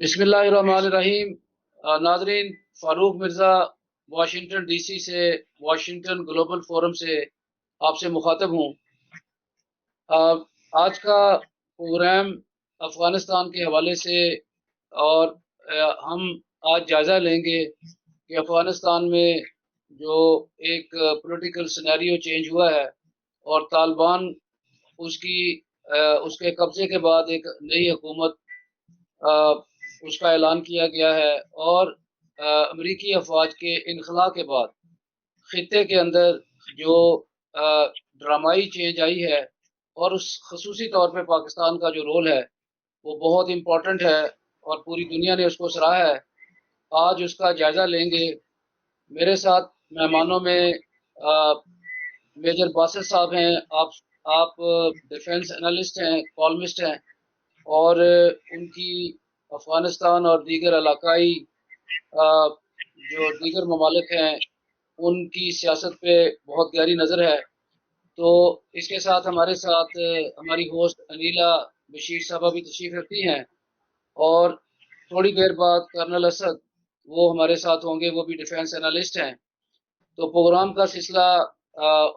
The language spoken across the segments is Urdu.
بسم اللہ الرحمن الرحیم۔ ناظرین، فاروق مرزا واشنگٹن ڈی سی سے، واشنگٹن گلوبل فورم سے آپ سے مخاطب ہوں۔ آج کا پروگرام افغانستان کے حوالے سے، اور ہم آج جائزہ لیں گے کہ افغانستان میں جو ایک پولیٹیکل سینیریو چینج ہوا ہے اور طالبان اس کی اس کے قبضے کے بعد ایک نئی حکومت اس کا اعلان کیا گیا ہے، اور امریکی افواج کے انخلاء کے بعد خطے کے اندر جو ڈرامائی چینج آئی ہے، اور اس خصوصی طور پہ پاکستان کا جو رول ہے وہ بہت امپورٹنٹ ہے اور پوری دنیا نے اس کو سراہا ہے۔ آج اس کا جائزہ لیں گے۔ میرے ساتھ مہمانوں میں میجر باسط صاحب ہیں۔ آپ ڈیفنس انالسٹ ہیں، کالمسٹ ہیں، اور ان کی افغانستان اور دیگر علاقائی جو دیگر ممالک ہیں ان کی سیاست پہ بہت گہری نظر ہے۔ تو اس کے ساتھ ہمارے ساتھ ہماری ہوسٹ انیلا بشیر صاحبہ بھی تشریف رکھتی ہیں، اور تھوڑی دیر بعد کرنل اسد وہ ہمارے ساتھ ہوں گے، وہ بھی ڈیفنس انالسٹ ہیں۔ تو پروگرام کا سلسلہ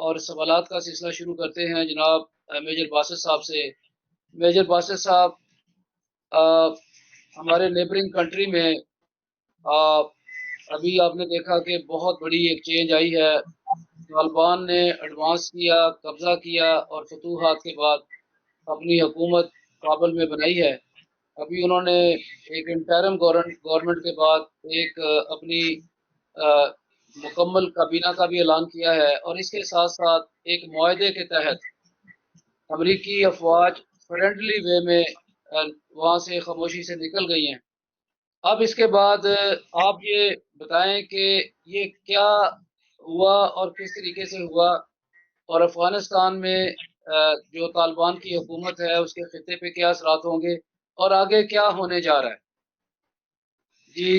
اور سوالات کا سلسلہ شروع کرتے ہیں جناب میجر باسط صاحب سے۔ میجر باسط صاحب، ہمارے نیبرنگ کنٹری میں ابھی آپ نے دیکھا کہ بہت بڑی ایک چینج آئی ہے۔ طالبان نے ایڈوانس کیا، قبضہ کیا، اور فتوحات کے بعد اپنی حکومت کابل میں بنائی ہے۔ ابھی انہوں نے ایک انٹرم گورنمنٹ کے بعد ایک اپنی مکمل کابینہ کا بھی اعلان کیا ہے، اور اس کے ساتھ ساتھ ایک معاہدے کے تحت امریکی افواج فرینڈلی وے میں وہاں سے خاموشی سے نکل گئی ہیں۔ اب اس کے بعد آپ یہ بتائیں کہ یہ کیا ہوا اور کس طریقے سے ہوا، اور افغانستان میں جو طالبان کی حکومت ہے اس کے خطے پہ کیا اثرات ہوں گے، اور آگے کیا ہونے جا رہا ہے۔ جی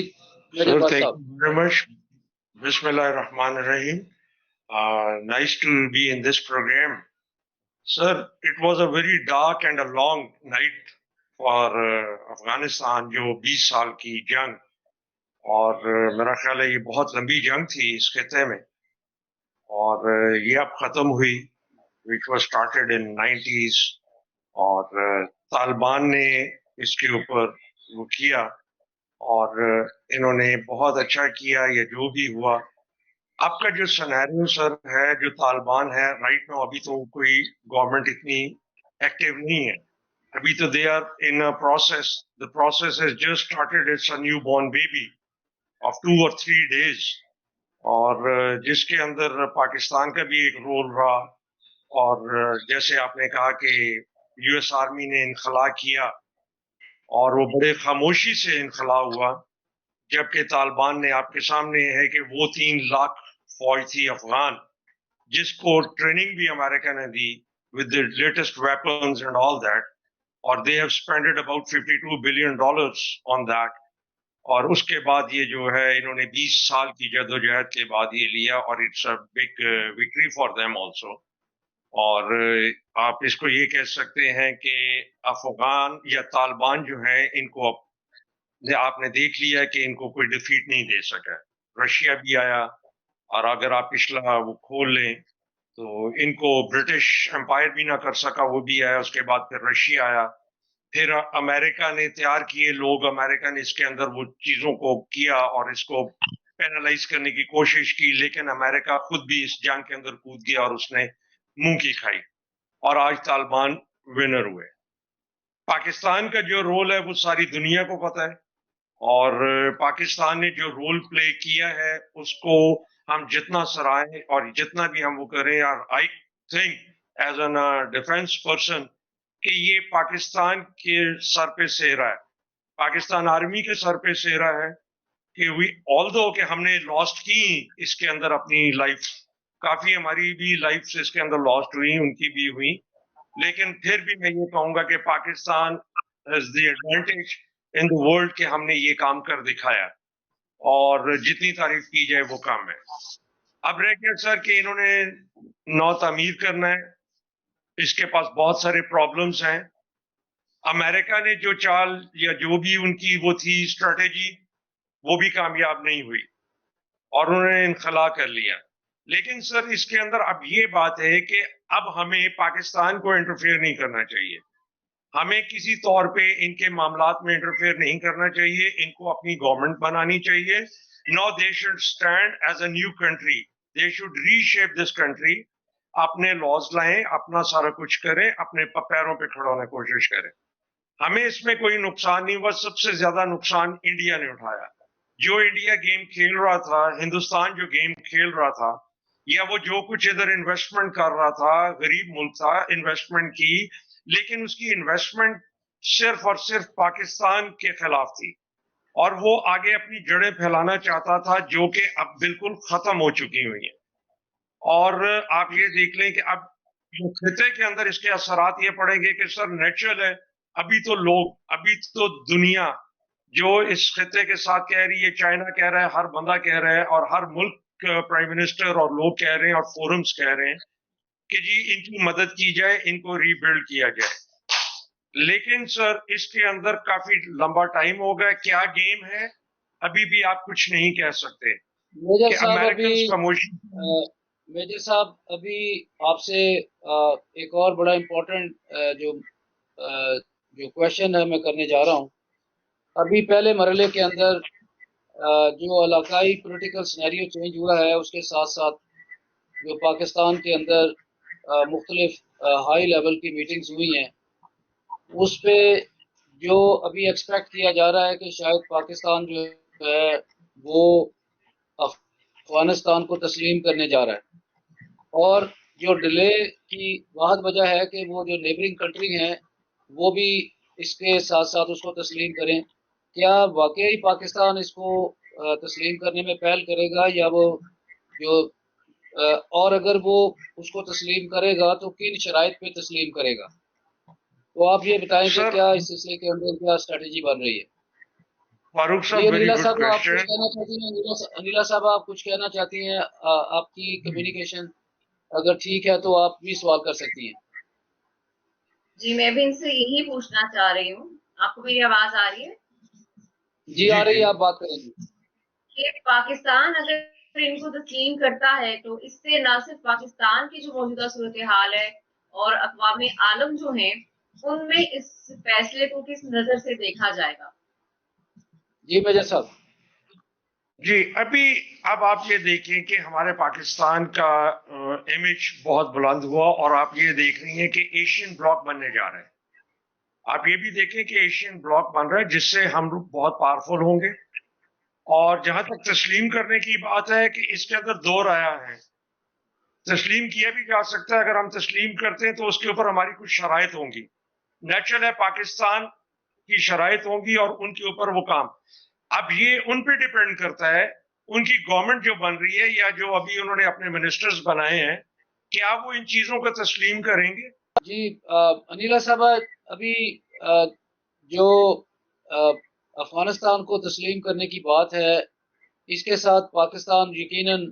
میجر Sir, باس thank صاحب۔ you very much. Bismillah ar-Rahman ar-Rahim. Nice to be in this program. Sir, it was a very dark and a long night for Afghanistan, جو 20 سال کی جنگ، اور میرا خیال ہے یہ بہت لمبی جنگ تھی اس خطے میں، اور یہ اب ختم ہوئی، which was started in 90s، اور طالبان نے اس کے اوپر وہ کیا، اور انہوں نے بہت اچھا کیا۔ یہ جو بھی ہوا، آپ کا جو سنیریو سر ہے، جو طالبان ہے رائٹ نو، ابھی تو کوئی گورنمنٹ اتنی ایکٹیو نہیں ہے، ابھی تو they are in process, the process has just started. It's a newborn baby of 2 or 3 days، اور جس کے اندر پاکستان کا بھی ایک رول رہا، اور جیسے آپ نے کہا کہ یو ایس آرمی نے انخلا کیا، اور وہ بڑے خاموشی سے انخلا ہوا، جبکہ طالبان نے، آپ کے سامنے ہے کہ وہ 3 لاکھ فوج تھی افغان، جس کو ٹریننگ بھی امریکہ نے دی with the latest weapons and all that، اور they have spent about $52 billion on that، اور اس کے بعد یہ جو ہے انہوں نے 20 سال کی جدوجہد کے بعد یہ لیا، اور it's a big victory for them also۔ اور آپ اس کو یہ کہہ سکتے ہیں کہ افغان یا طالبان جو ہیں، ان کو آپ نے دیکھ لیا کہ ان کو کوئی ڈیفیٹ نہیں دے سکا۔ رشیا بھی آیا، اور اگر آپ پچھلا وہ کھول لیں تو ان کو برٹش امپائر بھی نہ کر سکا، وہ بھی آیا، اس کے بعد پھر رشیا آیا، پھر امریکہ نے تیار کیے لوگ، امریکہ نے اس کے اندر وہ چیزوں کو کیا اور اس کو پینلائز کرنے کی کوشش کی، لیکن امریکہ خود بھی اس جنگ کے اندر کود گیا اور اس نے منہ کی کھائی، اور آج طالبان ونر ہوئے۔ پاکستان کا جو رول ہے وہ ساری دنیا کو پتہ ہے، اور پاکستان نے جو رول پلے کیا ہے اس کو ہم جتنا سرائیں اور جتنا بھی ہم وہ کریں، اور آئی تھنک ایز این ڈیفense پرسن کہ یہ پاکستان کے سر پہ سہرا ہے، پاکستان آرمی کے سر پہ سہرا ہے، کہ although کہ ہم نے لاسٹ کی اس کے اندر اپنی لائف، کافی ہماری بھی لائف اس کے اندر لاسٹ ہوئی، ان کی بھی ہوئی، لیکن پھر بھی میں یہ کہوں گا کہ Pakistan has the advantage in the world کہ ہم نے یہ کام کر دکھایا، اور جتنی تعریف کی جائے وہ کم ہے۔ اب رہ گیا سر کہ انہوں نے نو تعمیر کرنا ہے، اس کے پاس بہت سارے پرابلمز ہیں، امریکہ نے جو چال یا جو بھی ان کی وہ تھی اسٹریٹجی وہ بھی کامیاب نہیں ہوئی اور انہوں نے انخلا کر لیا. لیکن سر اس کے اندر اب یہ بات ہے کہ اب ہمیں پاکستان کو انٹرفیئر نہیں کرنا چاہیے. ہمیں کسی طور پہ ان کے معاملات میں انٹرفیئر نہیں کرنا چاہیے. ان کو اپنی گورنمنٹ بنانی چاہیے. No they should stand as a new country. They should reshape this country. اپنے لاز لائیں, اپنا سارا کچھ کریں, اپنے پیروں پہ کھڑا ہونے کی کوشش کریں. ہمیں اس میں کوئی نقصان نہیں ہوا. سب سے زیادہ نقصان انڈیا نے اٹھایا. جو انڈیا گیم کھیل رہا تھا, ہندوستان جو گیم کھیل رہا تھا, یا وہ جو کچھ ادھر انویسٹمنٹ کر رہا تھا, غریب ملک تھا, انویسٹمنٹ کی, لیکن اس کی انویسٹمنٹ صرف اور صرف پاکستان کے خلاف تھی اور وہ آگے اپنی جڑیں پھیلانا چاہتا تھا جو کہ اب بالکل ختم ہو چکی ہوئی ہیں. اور آپ یہ دیکھ لیں کہ اب خطے کے اندر اس کے اثرات یہ پڑیں گے کہ سر نیچرل ہے, ابھی تو دنیا جو اس خطے کے ساتھ کہہ رہی ہے, چائنا کہہ رہا ہے, ہر بندہ کہہ رہا ہے, اور ہر ملک پرائم منسٹر اور لوگ کہہ رہے ہیں اور فورمز کہہ رہے ہیں کہ جی ان کی مدد کی جائے, ان کو ری بلڈ کیا جائے. لیکن سر اس کے اندر کافی لمبا ٹائم ہوگا. کیا گیم ہے ابھی بھی آپ کچھ نہیں کہہ سکتے میجر کہ صاحب امریکنز کا موشن. میجر صاحب ابھی آپ سے ایک اور بڑا امپورٹنٹ جو کویشچن ہے میں کرنے جا رہا ہوں. ابھی پہلے مرحلے کے اندر جو علاقائی پولیٹیکل سینیریو چینج ہوا ہے, اس کے ساتھ ساتھ جو پاکستان کے اندر مختلف ہائی لیول کی میٹنگز ہوئی ہیں, اس پہ جو ابھی ایکسپیکٹ کیا جا رہا ہے کہ شاید پاکستان جو ہے وہ افغانستان کو تسلیم کرنے جا رہا ہے. اور جو ڈیلے کی واحد وجہ ہے کہ وہ جو نیبرنگ کنٹری ہیں وہ بھی اس کے ساتھ ساتھ اس کو تسلیم کریں. کیا واقعی پاکستان اس کو تسلیم کرنے میں پہل کرے گا, یا وہ جو اور اگر وہ اس کو تسلیم کرے گا تو کن شرائط پہ تسلیم کرے گا؟ تو آپ یہ بتائیں کہ سر کیا اس سلسلے کے اندر کیا اسٹریٹجی بن رہی ہے؟ فاروق جی صاحب, ویری انیلا گڈ صاحب, آپ کچھ کوشچن. کہنا چاہتی ہیں؟ انیلا صاحب آپ کچھ کہنا چاہتی ہیں؟ آپ کی کمیونیکیشن اگر ٹھیک ہے تو آپ بھی سوال کر سکتی ہیں. جی میں بھی ان سے یہی پوچھنا چاہ رہی ہوں. آپ کو میری آواز آ رہی ہے؟ جی آ رہی ہے, آپ بات کریں گی. کہ پاکستان اگر ان کو تسلیم کرتا ہے تو اس سے نہ صرف پاکستان کی جو موجودہ صورتحال ہے اور اقوام عالم جو ہیں ان میں اس فیصلے کو کس نظر سے دیکھا جائے گا؟ جی میجر صاحب. جی اب آپ یہ دیکھیں کہ ہمارے پاکستان کا امیج بہت بلند ہوا اور آپ یہ دیکھ رہی ہیں کہ ایشین بلاک بننے جا رہے ہیں. آپ یہ بھی دیکھیں کہ ایشین بلاک بن رہا ہے جس سے ہم لوگ بہت پاورفل ہوں گے. اور جہاں تک تسلیم کرنے کی بات ہے کہ اس کے اندر دو رائے ہیں. تسلیم کیا بھی جا سکتا ہے. اگر ہم تسلیم کرتے ہیں تو اس کے اوپر ہماری کچھ شرائط ہوں گی. نیچرل ہے, پاکستان کی شرائط ہوں گی اور ان کے اوپر وہ کام. اب یہ ان پہ ڈیپینڈ کرتا ہے, ان کی گورنمنٹ جو بن رہی ہے یا جو ابھی انہوں نے اپنے منسٹرز بنائے ہیں, کیا وہ ان چیزوں کو تسلیم کریں گے. جی انیلا صاحب, ابھی جو افغانستان کو تسلیم کرنے کی بات ہے, اس کے ساتھ پاکستان یقیناً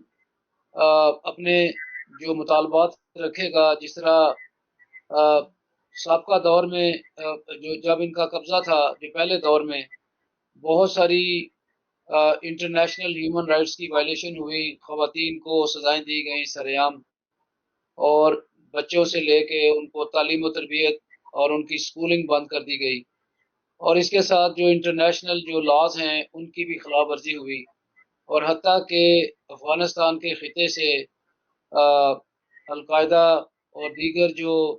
اپنے جو مطالبات رکھے گا. جس طرح سابقہ دور میں جو جب ان کا قبضہ تھا, جو پہلے دور میں بہت ساری انٹرنیشنل ہیومن رائٹس کی وائلیشن ہوئی, خواتین کو سزائیں دی گئیں سرعام, اور بچوں سے لے کے ان کو تعلیم و تربیت اور ان کی سکولنگ بند کر دی گئی. اور اس کے ساتھ جو انٹرنیشنل جو لاز ہیں ان کی بھی خلاف ورزی ہوئی, اور حتیٰ کہ افغانستان کے خطے سے القاعدہ اور دیگر جو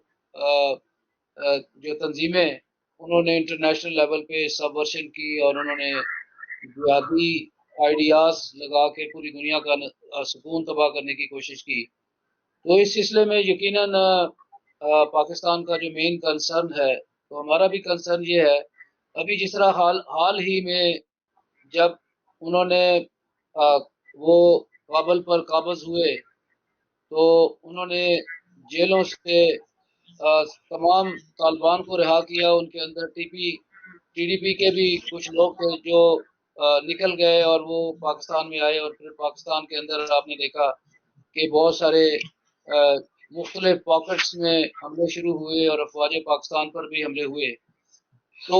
تنظیمیں, انہوں نے انٹرنیشنل لیول پہ سبورشن کی اور انہوں نے جہادی آئیڈیاز لگا کے پوری دنیا کا سکون تباہ کرنے کی کوشش کی. تو اس سلسلے میں یقیناً پاکستان کا جو مین کنسرن ہے, تو ہمارا بھی کنسرن یہ ہے. ابھی جس طرح حال ہی میں جب انہوں نے وہ کابل پر قابض ہوئے تو انہوں نے جیلوں سے تمام طالبان کو رہا کیا. ان کے اندر ٹی ڈی پی کے بھی کچھ لوگ تھے جو نکل گئے اور وہ پاکستان میں آئے, اور پھر پاکستان کے اندر آپ نے دیکھا کہ بہت سارے مختلف پاکٹس میں حملے شروع ہوئے اور افواج پاکستان پر بھی حملے ہوئے. تو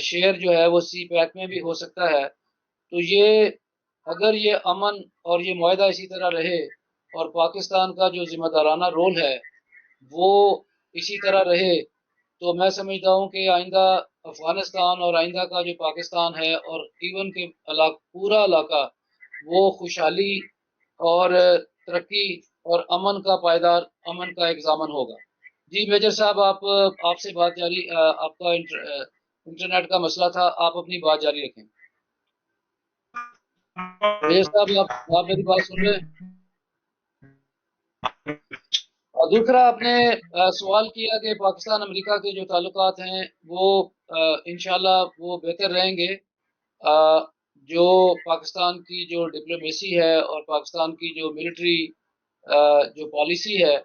شیئر جو ہے وہ سی پیک میں بھی ہو سکتا ہے. تو یہ اگر یہ امن اور یہ معاہدہ اسی طرح رہے اور پاکستان کا جو ذمہ دارانہ رول ہے وہ اسی طرح رہے تو میں سمجھتا ہوں کہ آئندہ افغانستان اور آئندہ کا جو پاکستان ہے اور ایون کہ پورا علاقہ وہ خوشحالی اور ترقی اور امن کا پائیدار امن کا ایک ضامن ہوگا. جی میجر صاحب آپ سے بات جاری آپ کا انٹرنیٹ کا مسئلہ تھا, آپ اپنی بات جاری رکھیں. میجر صاحب آپ میری بات سن رہے ہیں؟ اور دوسرا آپ نے سوال کیا کہ پاکستان امریکہ کے جو تعلقات ہیں وہ انشاءاللہ وہ بہتر رہیں گے. جو پاکستان کی جو ڈپلومیسی ہے اور پاکستان کی جو ملٹری جو پالیسی ہے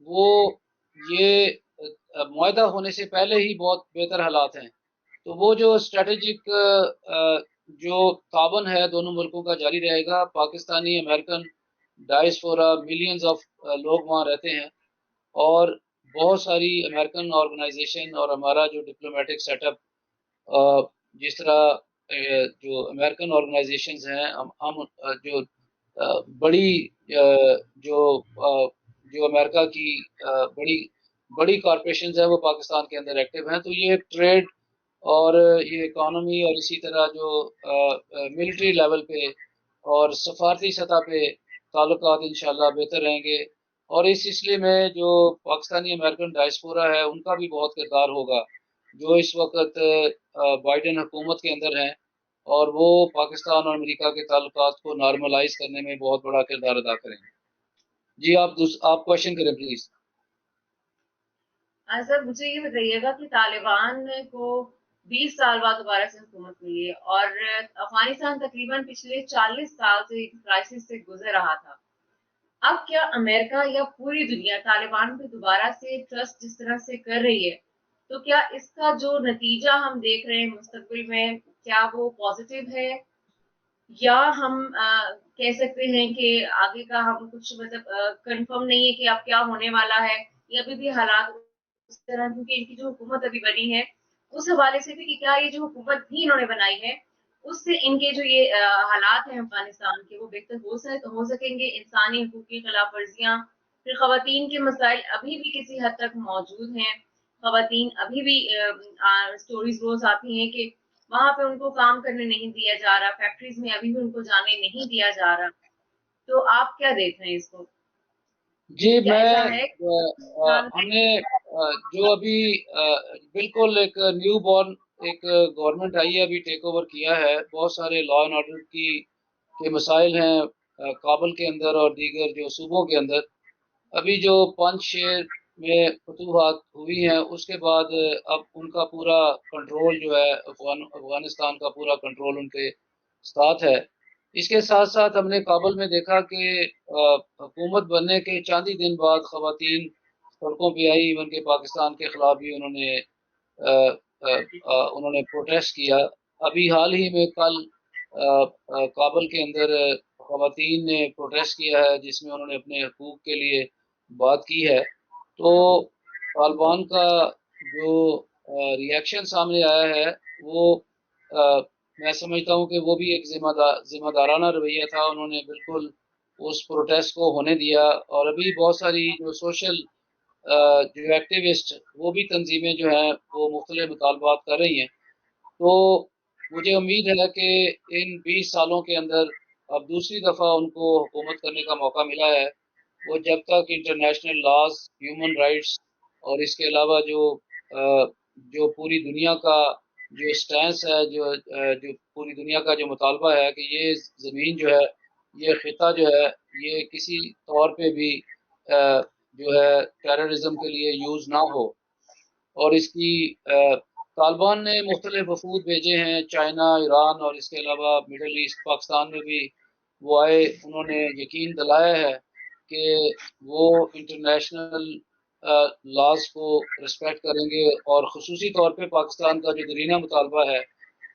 وہ یہ معاہدہ ہونے سے پہلے ہی بہت بہتر حالات ہیں. تو وہ جو اسٹریٹجک جو تعاون ہے دونوں ملکوں کا جاری رہے گا. Pakistani American diaspora millions of لوگ وہاں رہتے ہیں اور بہت ساری امریکن آرگنائزیشن اور ہمارا جو ڈپلومیٹک سیٹ اپ جس طرح جو امریکن آرگنائزیشنز ہیں ہم جو بڑی جو جو امریکہ کی بڑی بڑی کارپوریشنز ہیں وہ پاکستان کے اندر ایکٹیو ہیں. تو یہ ٹریڈ اور یہ اکانومی اور اسی طرح جو ملٹری لیول پہ اور سفارتی سطح پہ تعلقات انشاءاللہ بہتر رہیں گے. اور اس سلسلے میں جو پاکستانی امریکن ڈائسپورا ہے ان کا بھی بہت کردار ہوگا جو اس وقت بائیڈن حکومت کے اندر ہیں اور وہ پاکستان اور امریکہ کے تعلقات کو نارملائز کرنے میں بہت بڑا کردار ادا کریں گے. جی آپ کوشچن کریں پلیز. سر مجھے یہ بتائیے گا کہ طالبان کو 20 سال بعد دوبارہ سے حکومت ملی ہے اور افغانستان تقریباً پچھلے 40 سال سے کرائسس سے گزر رہا تھا. اب کیا امریکہ یا پوری دنیا طالبان پہ دوبارہ سے ٹرسٹ جس طرح سے کر رہی ہے تو کیا اس کا جو نتیجہ ہم دیکھ رہے ہیں مستقبل میں کیا وہ پازیٹیو ہے یا ہم کہہ سکتے ہیں کہ آگے کا ہم کچھ مطلب کنفرم نہیں ہے کہ اب کیا ہونے والا ہے یا ابھی بھی حالات اس طرح کیونکہ ان کی جو حکومت ابھی بنی ہے اس حوالے سے بھی کہ کیا یہ جو حکومت بھی انہوں نے بنائی ہے اس سے ان کے جو یہ حالات ہیں افغانستان کے وہ بہتر ہو سکیں گے. انسانی حقوق کی خلاف ورزیاں پھر خواتین کے مسائل ابھی بھی کسی حد تک موجود ہیں. خواتین ابھی بھی سٹوریز روز آتی ہیں کہ وہاں پہ ان کو کام کرنے نہیں دیا جا رہا, فیکٹریز میں ابھی بھی ان کو جانے نہیں دیا جا رہا. تو آپ کیا دیکھ رہے ہیں اس کو؟ جی کیا میں ایسا ہے ہم نے جو ابھی بالکل ایک نیو بورن ایک گورنمنٹ آئی ہے ابھی ٹیک اوور کیا ہے. بہت سارے لا اینڈ آرڈر کے مسائل ہیں کابل کے اندر اور دیگر جو صوبوں کے اندر. ابھی جو 5 شہر میں فتوحات ہوئی ہیں اس کے بعد اب ان کا پورا کنٹرول جو ہے افغانستان کا پورا کنٹرول ان کے ساتھ ہے. اس کے ساتھ ساتھ ہم نے کابل میں دیکھا کہ حکومت بننے کے چاند ہی دن بعد خواتین سڑکوں پہ آئی. ایون کہ پاکستان کے خلاف بھی انہوں نے پروٹیسٹ کیا. ابھی حال ہی میں کل کابل کے اندر خواتین نے پروٹیسٹ کیا ہے جس میں انہوں نے اپنے حقوق کے لیے بات کی ہے. تو طالبان کا جو ریئیکشن سامنے آیا ہے وہ میں سمجھتا ہوں کہ وہ بھی ایک ذمہ دارانہ رویہ تھا. انہوں نے بالکل اس پروٹیسٹ کو ہونے دیا اور ابھی بہت ساری جو سوشل جو ایکٹیوسٹ وہ بھی تنظیمیں جو ہیں وہ مختلف مطالبات کر رہی ہیں. تو مجھے امید ہے کہ ان 20 سالوں کے اندر اب دوسری دفعہ ان کو حکومت کرنے کا موقع ملا ہے. وہ جب تک انٹرنیشنل لاز ہیومن رائٹس اور اس کے علاوہ جو پوری دنیا کا جو سٹینس ہے جو پوری دنیا کا جو مطالبہ ہے کہ یہ زمین جو ہے یہ خطہ جو ہے یہ کسی طور پہ بھی جو ہے ٹیررزم کے لیے یوز نہ ہو. اور اس کی طالبان نے مختلف وفود بھیجے ہیں چائنا ایران اور اس کے علاوہ مڈل ایسٹ پاکستان میں بھی وہ آئے. انہوں نے یقین دلایا ہے کہ وہ انٹرنیشنل لاز کو رسپیکٹ کریں گے اور خصوصی طور پہ پاکستان کا جو دیرینہ مطالبہ ہے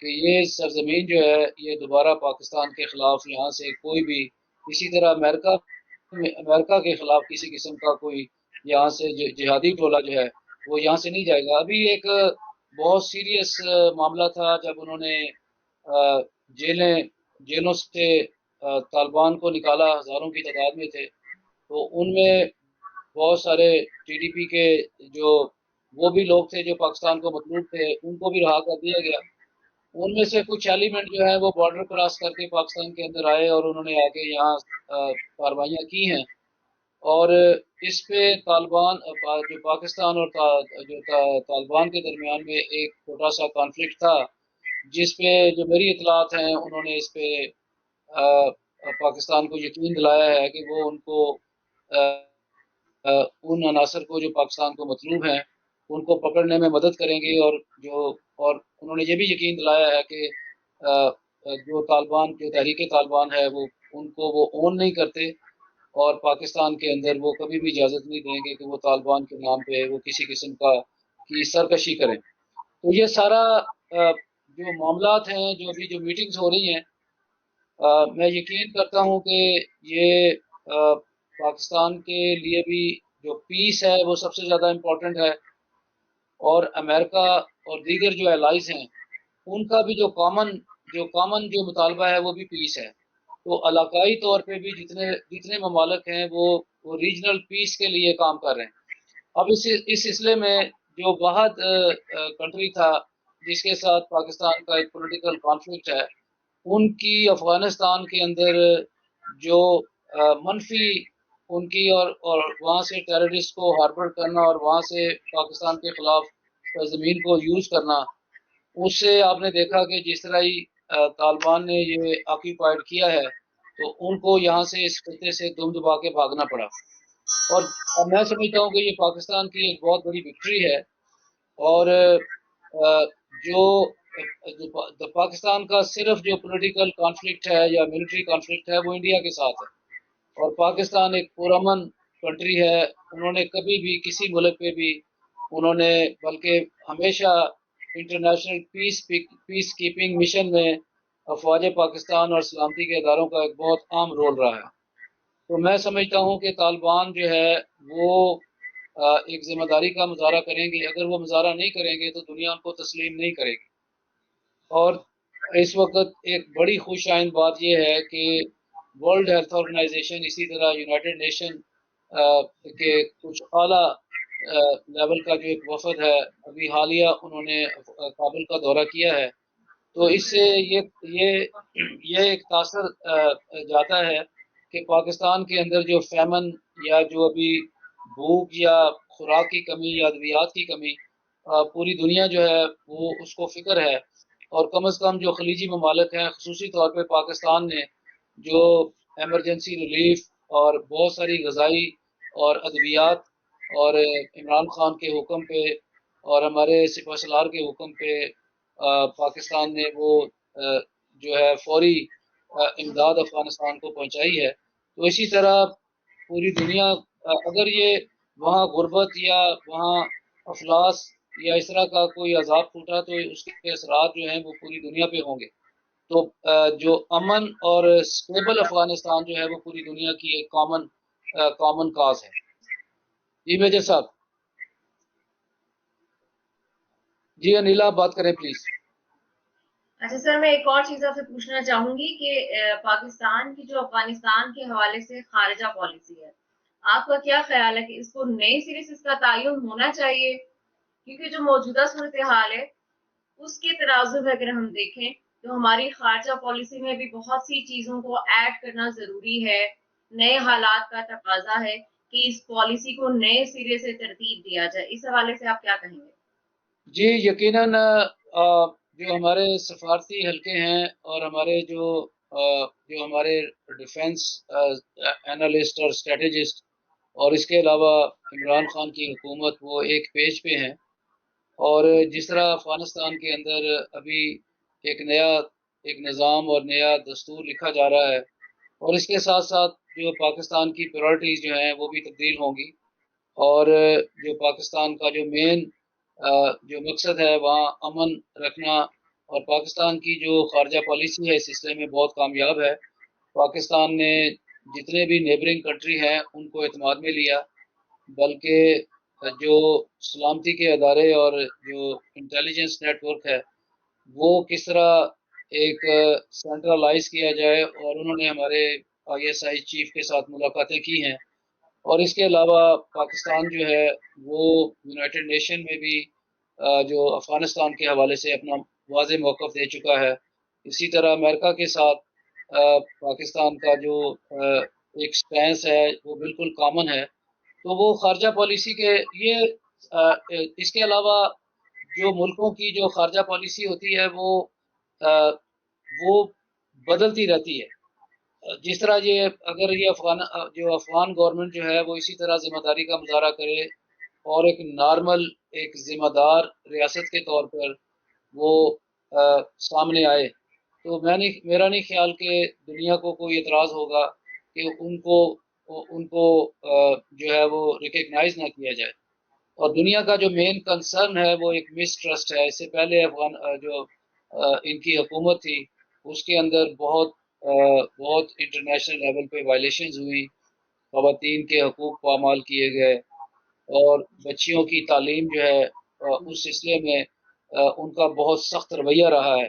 کہ یہ سرزمین جو ہے یہ دوبارہ پاکستان کے خلاف یہاں سے کوئی بھی اسی طرح امریکہ کے خلاف کسی قسم کا کوئی یہاں سے جہادی ٹولہ جو ہے وہ یہاں سے نہیں جائے گا. ابھی ایک بہت سیریس معاملہ تھا جب انہوں نے جیلوں سے طالبان کو نکالا، ہزاروں کی تعداد میں تھے، تو ان میں بہت سارے ٹی ڈی پی کے جو وہ بھی لوگ تھے جو پاکستان کو مطلوب تھے، ان کو بھی رہا کر دیا گیا۔ ان میں سے کچھ ایلیمنٹ جو ہے وہ بارڈر کراس کر کے پاکستان کے اندر آئے اور انہوں نے آ کے یہاں کارروائیاں کی ہیں، اور اس پہ طالبان جو پاکستان اور طالبان کے درمیان میں ایک چھوٹا سا کانفلکٹ تھا، جس پہ جو میری اطلاعات ہیں انہوں نے اس پہ پاکستان کو یقین دلایا ہے کہ وہ ان کو ان عناصر کو جو پاکستان کو مطلوب ہیں ان کو پکڑنے میں مدد کریں گے، اور انہوں نے یہ بھی یقین دلایا ہے کہ جو طالبان جو تحریک طالبان ہے وہ ان کو وہ اون نہیں کرتے، اور پاکستان کے اندر وہ کبھی بھی اجازت نہیں دیں گے کہ وہ طالبان کے نام پہ وہ کسی قسم کی سرکشی کریں۔ تو یہ سارا جو معاملات ہیں، جو بھی جو میٹنگز ہو رہی ہیں، میں یقین کرتا ہوں کہ یہ پاکستان کے لیے بھی جو پیس ہے وہ سب سے زیادہ امپورٹنٹ ہے، اور امریکہ اور دیگر جو الائز ہیں ان کا بھی جو مطالبہ ہے وہ بھی پیس ہے۔ تو علاقائی طور پہ بھی جتنے ممالک ہیں وہ ریجنل پیس کے لیے کام کر رہے ہیں۔ اب اس سلسلے میں جو واحد کنٹری تھا جس کے ساتھ پاکستان کا ایک پولیٹیکل کانفلکٹ ہے، ان کی افغانستان کے اندر جو منفی ان کی اور وہاں سے ٹیررسٹ کو ہاربر کرنا اور وہاں سے پاکستان کے خلاف زمین کو یوز کرنا، اس سے آپ نے دیکھا کہ جس طرح ہی طالبان نے یہ آکیوپائڈ کیا ہے تو ان کو یہاں سے اس خطے سے دم دبا کے بھاگنا پڑا، اور میں سمجھتا ہوں کہ یہ پاکستان کی ایک بہت بڑی وکٹری ہے، اور جو پاکستان کا صرف جو پولیٹیکل کانفلکٹ ہے یا ملٹری کانفلکٹ ہے وہ انڈیا کے ساتھ ہے، اور پاکستان ایک پرامن کنٹری ہے۔ انہوں نے کبھی بھی کسی ملک پہ بھی انہوں نے بلکہ ہمیشہ انٹرنیشنل پیس کیپنگ مشن میں افواج پاکستان اور سلامتی کے اداروں کا ایک بہت اہم رول رہا ہے۔ تو میں سمجھتا ہوں کہ طالبان جو ہے وہ ایک ذمہ داری کا مظاہرہ کریں گے، اگر وہ مظاہرہ نہیں کریں گے تو دنیا ان کو تسلیم نہیں کرے گی۔ اور اس وقت ایک بڑی خوش آئند بات یہ ہے کہ ورلڈ ہیلتھ آرگنائزیشن، اسی طرح یونائٹڈ نیشن کے کچھ اعلیٰ لیول کا جو ایک وفد ہے، ابھی حالیہ انہوں نے کابل کا دورہ کیا ہے، تو اس سے یہ ایک تاثر جاتا ہے کہ پاکستان کے اندر جو فیمن یا جو ابھی بھوک یا خوراک کی کمی یا ادویات کی کمی، پوری دنیا جو ہے وہ اس کو فکر ہے، اور کم از کم جو خلیجی ممالک ہیں خصوصی طور پہ پاکستان نے جو ایمرجنسی ریلیف اور بہت ساری غذائی اور ادویات، اور عمران خان کے حکم پہ اور ہمارے سپہ سالار کے حکم پہ پاکستان نے وہ جو ہے فوری امداد افغانستان کو پہنچائی ہے۔ تو اسی طرح پوری دنیا اگر یہ وہاں غربت یا وہاں افلاس یا اس طرح کا کوئی عذاب پھوٹا تو اس کے اثرات جو ہیں وہ پوری دنیا پہ ہوں گے۔ تو جو امن اور اسٹیبل افغانستان جو ہے وہ پوری دنیا کی ایک کامن کاز ہے۔ جی میجر صاحب، جی انیلا آپ بات کریں پلیز۔ اچھا سر، میں ایک اور چیز آپ سے پوچھنا چاہوں گی کہ پاکستان کی جو افغانستان کے حوالے سے خارجہ پالیسی ہے، آپ کا کیا خیال ہے کہ اس کو نئے سرے سے اس کا تعین ہونا چاہیے؟ کیونکہ جو موجودہ صورتحال ہے اس کے تناظر میں اگر ہم دیکھیں تو ہماری خارجہ پالیسی میں بھی بہت سی چیزوں کو ایڈ کرنا ضروری ہے، نئے حالات کا تقاضا ہے کہ اس پالیسی کو نئے سرے سے ترتیب دیا جائے۔ اس حوالے سے آپ کیا کہیں گے؟ جی یقیناً جو ہمارے سفارتی حلقے ہیں اور جو ہمارے ڈیفنس اینالسٹ اور اسٹریٹجسٹ، اور اس کے علاوہ عمران خان کی حکومت وہ ایک پیج پہ ہیں، اور جس طرح افغانستان کے اندر ابھی ایک نظام اور نیا دستور لکھا جا رہا ہے، اور اس کے ساتھ ساتھ جو پاکستان کی پریورٹیز جو ہیں وہ بھی تبدیل ہوں گی، اور جو پاکستان کا جو مین جو مقصد ہے وہاں امن رکھنا، اور پاکستان کی جو خارجہ پالیسی ہے اس سلسلے میں بہت کامیاب ہے۔ پاکستان نے جتنے بھی نیبرنگ کنٹری ہیں ان کو اعتماد میں لیا، بلکہ جو سلامتی کے ادارے اور جو انٹیلیجنس نیٹ ورک ہے وہ کس طرح ایک سینٹرلائز کیا جائے، اور انہوں نے ہمارے ISI چیف کے ساتھ ملاقاتیں کی ہیں، اور اس کے علاوہ پاکستان جو ہے وہ یونائٹڈ نیشن میں بھی جو افغانستان کے حوالے سے اپنا واضح موقف دے چکا ہے۔ اسی طرح امریکہ کے ساتھ پاکستان کا جو ایک سٹینس ہے وہ بالکل کامن ہے۔ تو وہ خارجہ پالیسی کے یہ اس کے علاوہ جو ملکوں کی جو خارجہ پالیسی ہوتی ہے وہ بدلتی رہتی ہے۔ جس طرح یہ اگر یہ جو افغان گورنمنٹ جو ہے وہ اسی طرح ذمہ داری کا مظاہرہ کرے اور ایک نارمل ایک ذمہ دار ریاست کے طور پر وہ سامنے آئے، تو میرا نہیں خیال کہ دنیا کو کوئی اعتراض ہوگا کہ ان کو جو ہے وہ ریکگنائز نہ کیا جائے۔ اور دنیا کا جو مین کنسرن ہے وہ ایک مسٹرسٹ ہے۔ اس سے پہلے جو ان کی حکومت تھی اس کے اندر بہت انٹرنیشنل لیول پہ وائلیشنز ہوئی، خواتین کے حقوق پامال کیے گئے، اور بچیوں کی تعلیم جو ہے اس سلسلے میں ان کا بہت سخت رویہ رہا ہے۔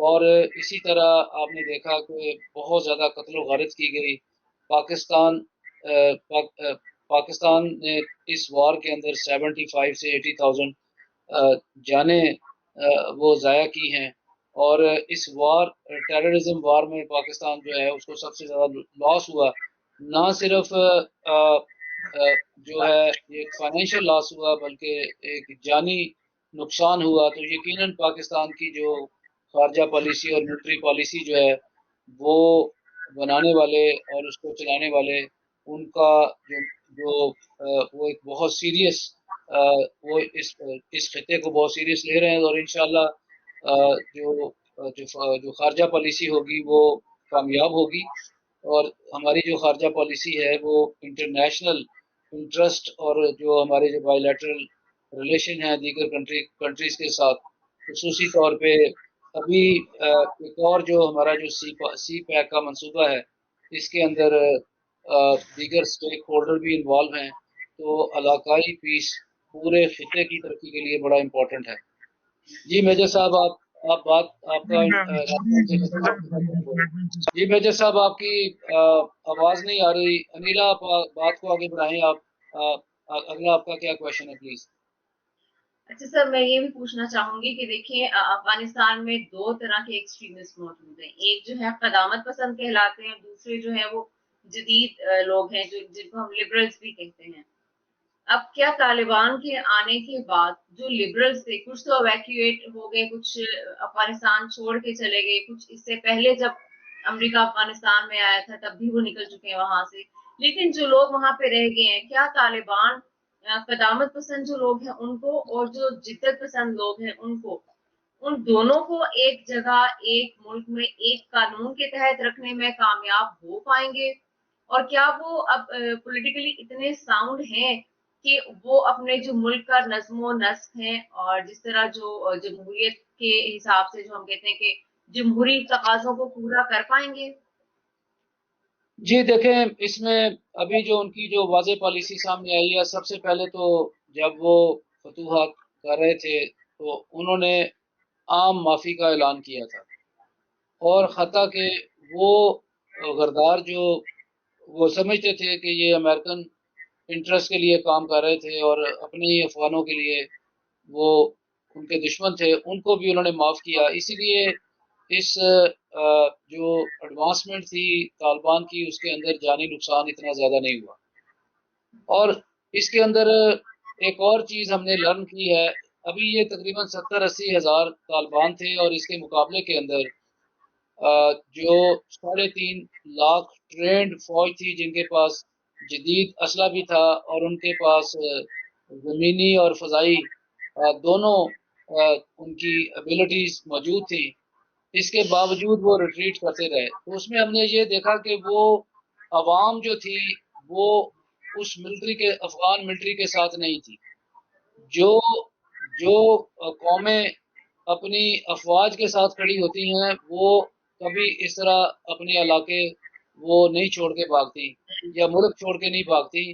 اور اسی طرح آپ نے دیکھا کہ بہت زیادہ قتل و غارت کی گئی۔ پاکستان نے اس وار کے اندر 75 سے 80,000 جانیں وہ ضائع کی ہیں، اور اس ٹیررزم وار میں پاکستان جو ہے اس کو سب سے زیادہ لاس ہوا۔ نہ صرف جو ہے ایک فائنینشیل لاس ہوا بلکہ ایک جانی نقصان ہوا۔ تو یقیناً پاکستان کی جو خارجہ پالیسی اور ملٹری پالیسی جو ہے وہ بنانے والے اور اس کو چلانے والے ان کا جو وہ ایک بہت سیریس وہ اس خطے کو بہت سیریس لے رہے ہیں، اور انشاءاللہ جو خارجہ پالیسی ہوگی وہ کامیاب ہوگی، اور ہماری جو خارجہ پالیسی ہے وہ انٹرنیشنل انٹرسٹ اور جو ہمارے جو بائی لیٹرل ریلیشن ہیں دیگر کنٹریز کے ساتھ، خصوصی طور پہ ابھی ایک اور جو ہمارا جو سی پیک کا منصوبہ ہے اس کے اندر دیگر سٹیک ہولڈر بھی انوالو ہیں، تو علاقائی پیس پورے خطے کی ترقی کے لیے بڑا امپورٹنٹ ہے۔ جی میجر صاحب آپ بات آپ کا جی میجر صاحب آپ کی آواز نہیں آ رہی۔ انیلا آپ بات کو آگے بڑھائیں۔ اگلا آپ کا کیا کویشچن ہے پلیز؟ اچھا سر، میں یہ بھی پوچھنا چاہوں گی کہ دیکھیں افغانستان میں دو طرح کے ایکسٹریمسٹ موجود ہیں، ایک جو ہے قدامت پسند کہلاتے ہیں، دوسرے جو ہے وہ جدید لوگ ہیں جن کو ہم لبرلز بھی کہتے ہیں۔ اب کیا طالبان کے آنے کے بعد جو لبرلز تھے کچھ تو ایویکیویٹ ہو گئے، کچھ افغانستان چھوڑ کے چلے گئے، کچھ اس سے پہلے جب امریکہ افغانستان میں آیا تھا تب بھی وہ نکل چکے ہیں وہاں سے، لیکن جو لوگ وہاں پہ رہ گئے ہیں، کیا طالبان قدامت پسند جو لوگ ہیں ان کو اور جو جدت پسند لوگ ہیں ان دونوں کو ایک جگہ ایک ملک میں ایک قانون کے تحت رکھنے میں کامیاب ہو پائیں گے؟ اور کیا وہ اب پولیٹیکلی اتنے ساؤنڈ ہیں کہ وہ اپنے جو ملک کا نظم و نسق ہے اور جس طرح جو جمہوریت کے حساب سے جو ہم کہتے ہیں کہ جمہوری تقاضوں کو پورا کر پائیں گے؟ جی دیکھیں، اس میں ابھی جو ان کی جو واضح پالیسی سامنے آئی ہے، سب سے پہلے تو جب وہ فتوحات کر رہے تھے تو انہوں نے عام معافی کا اعلان کیا تھا، اور حتیٰ کہ وہ غردار جو وہ سمجھتے تھے کہ یہ امریکن انٹرسٹ کے لیے کام کر رہے تھے اور اپنے ہی افغانوں کے لیے وہ ان کے دشمن تھے، ان کو بھی انہوں نے معاف کیا۔ اسی لیے اس جو ایڈوانسمنٹ تھی طالبان کی اس کے اندر جانی نقصان اتنا زیادہ نہیں ہوا۔ اور اس کے اندر ایک اور چیز ہم نے لرن کی ہے، ابھی یہ تقریباً 70-80 ہزار طالبان تھے، اور اس کے مقابلے کے اندر جو 3.5 لاکھ ٹرینڈ فوج تھی جن کے پاس جدید اسلحہ بھی تھا، اور ان کے پاس زمینی اور فضائی دونوں ان کی ایبلٹیز موجود تھی، اس کے باوجود وہ ریٹریٹ کرتے رہے۔ تو اس میں ہم نے یہ دیکھا کہ وہ عوام جو تھی وہ اس افغان ملٹری کے ساتھ نہیں تھی۔ جو قومیں اپنی افواج کے ساتھ کھڑی ہوتی ہیں وہ کبھی اس طرح اپنے علاقے وہ نہیں چھوڑ کے بھاگتی یا ملک چھوڑ کے نہیں بھاگتی۔